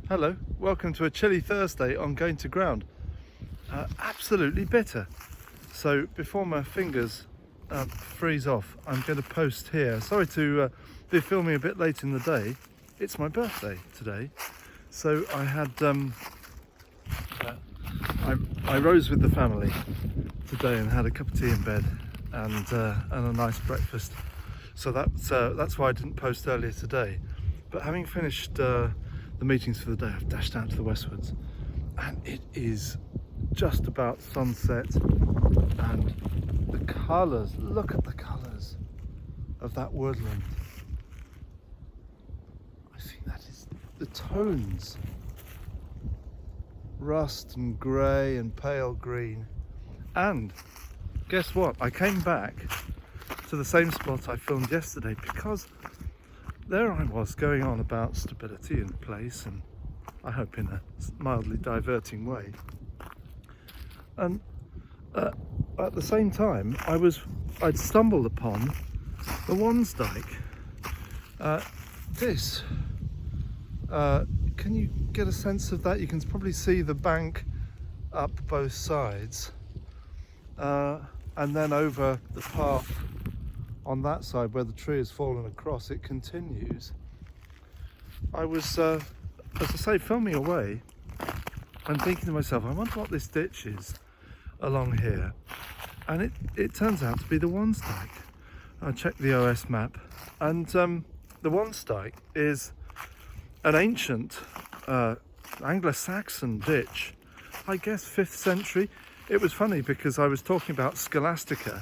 Hello, welcome to a chilly Thursday on Going to Ground. Absolutely bitter. So before my fingers freeze off, I'm going to post here. Sorry to be filming a bit late in the day. It's my birthday today. So I had, I rose with the family today and had a cup of tea in bed and a nice breakfast. So that's why I didn't post earlier today. But having finished the meetings for the day, I've dashed out to the Westwards, and it is just about sunset, and the colours, look at the colours of that woodland. I think that is the tones, rust and grey and pale green. And guess what, I came back to the same spot I filmed yesterday because there I was going on about stability in place, and I hope in a mildly diverting way. And at the same time, I'd stumbled upon the Wansdyke. Can you get a sense of that? You can probably see the bank up both sides, and then over the path on that side where the tree has fallen across, it continues. I was, as I say, filming away and thinking to myself, I wonder what this ditch is along here. And it turns out to be the Wansdyke. I checked the OS map, and the Wansdyke is an ancient Anglo-Saxon ditch, I guess 5th century. It was funny because I was talking about Scholastica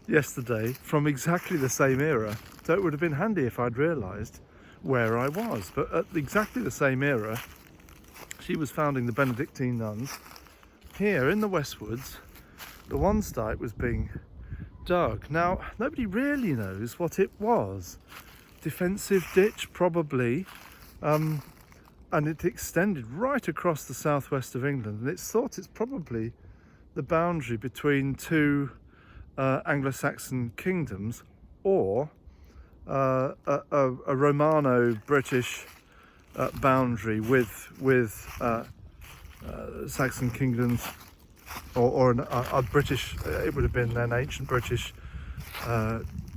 yesterday from exactly the same era, so it would have been handy if I'd realised where I was. But at exactly the same era, she was founding the Benedictine nuns. Here in the Westwards, the Wansdyke was being dug. Now, nobody really knows what it was. Defensive ditch, probably, and it extended right across the southwest of England, and it's thought it's probably the boundary between two Anglo-Saxon kingdoms, or a Romano-British boundary with Saxon kingdoms, or a British. It would have been an ancient British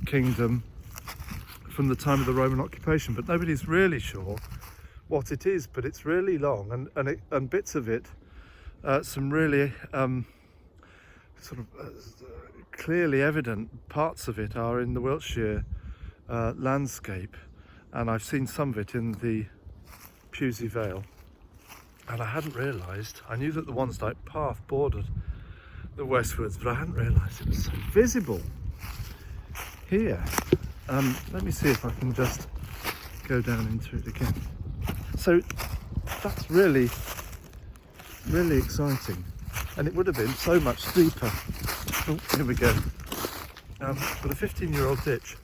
kingdom from the time of the Roman occupation. But nobody's really sure what it is. But it's really long, and bits of it, some really clearly evident parts of it are in the Wiltshire landscape, and I've seen some of it in the Pewsey Vale, and I hadn't realised. I knew that the Wansdyke path bordered the Westwards, but I hadn't realised it was so visible here. Let me see if I can just go down into it again. So that's really exciting, and it would have been so much steeper. Oh, here we go. But a 15-year-old ditch.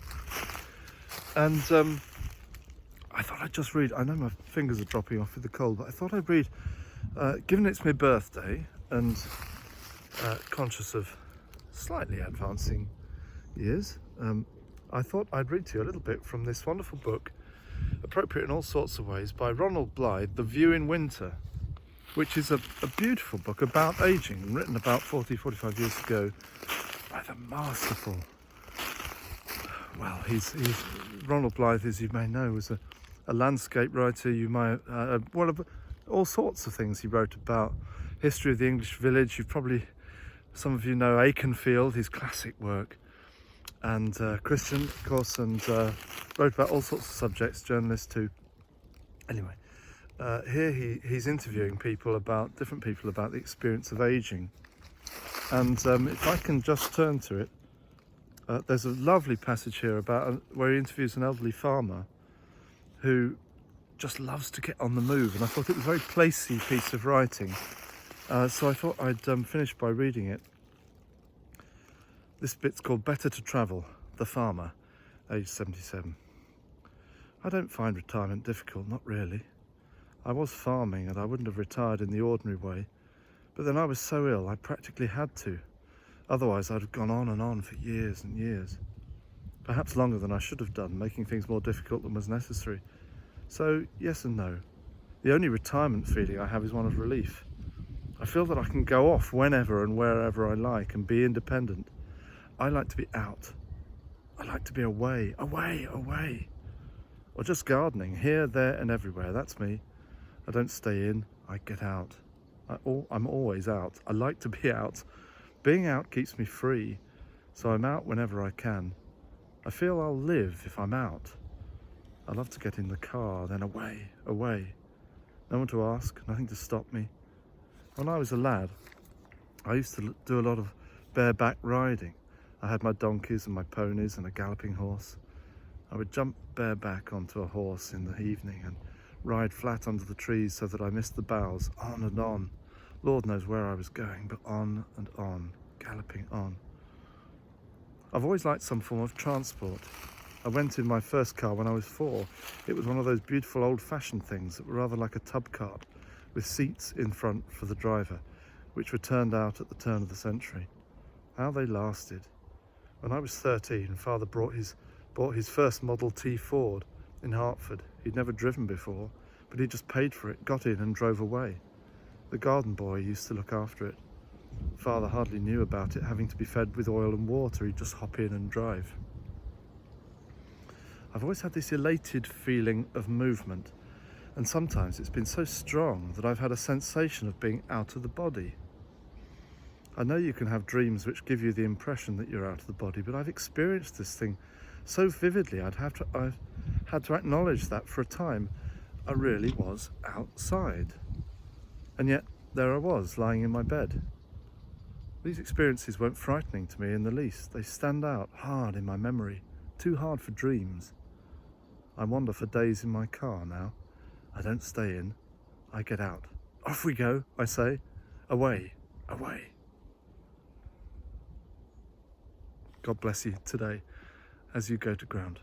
And I thought I'd just read, I know my fingers are dropping off with the cold, but I thought I'd read, given it's my birthday and conscious of slightly advancing years, I thought I'd read to you a little bit from this wonderful book, appropriate in all sorts of ways, by Ronald Blythe, The View in Winter, which is a beautiful book about aging, written about 45 years ago by the masterful, well, he's Ronald Blythe, as you may know, was a landscape writer. You might, all sorts of things he wrote about. History of the English village. Some of you know Aikenfield, his classic work. And Christian, of course, and wrote about all sorts of subjects, journalist too. Anyway, here he's interviewing different people about the experience of aging. And if I can just turn to it, there's a lovely passage here about where he interviews an elderly farmer who just loves to get on the move, and I thought it was a very placey piece of writing, so I thought I'd finish by reading it. This bit's called Better to Travel, the Farmer, age 77. I don't find retirement difficult, not really. I was farming and I wouldn't have retired in the ordinary way, but then I was so ill I practically had to. Otherwise I'd have gone on and on for years and years. Perhaps longer than I should have done, making things more difficult than was necessary. So, yes and no. The only retirement feeling I have is one of relief. I feel that I can go off whenever and wherever I like and be independent. I like to be out. I like to be away, away, away. Or just gardening, here, there and everywhere. That's me. I don't stay in, I get out. I'm always out. I like to be out. Being out keeps me free, so I'm out whenever I can. I feel I'll live if I'm out. I love to get in the car, then away, away. No one to ask, nothing to stop me. When I was a lad, I used to do a lot of bareback riding. I had my donkeys and my ponies and a galloping horse. I would jump bareback onto a horse in the evening and ride flat under the trees so that I missed the boughs, on and on. Lord knows where I was going, but on and on, galloping on. I've always liked some form of transport. I went in my first car when I was 4. It was one of those beautiful old-fashioned things that were rather like a tub cart, with seats in front for the driver, which were turned out at the turn of the century. How they lasted. When I was 13, Father bought his first Model T Ford in Hertford. He'd never driven before, but he just paid for it, got in and drove away. The garden boy used to look after it. Father hardly knew about it having to be fed with oil and water. He'd just hop in and drive. I've always had this elated feeling of movement, and sometimes it's been so strong that I've had a sensation of being out of the body. I know you can have dreams which give you the impression that you're out of the body, but I've experienced this thing so vividly I've had to acknowledge that for a time I really was outside. And yet there I was, lying in my bed. These experiences weren't frightening to me in the least. They stand out hard in my memory, too hard for dreams. I wander for days in my car now. I don't stay in, I get out. Off we go, I say. Away, away. God bless you today as you go to ground.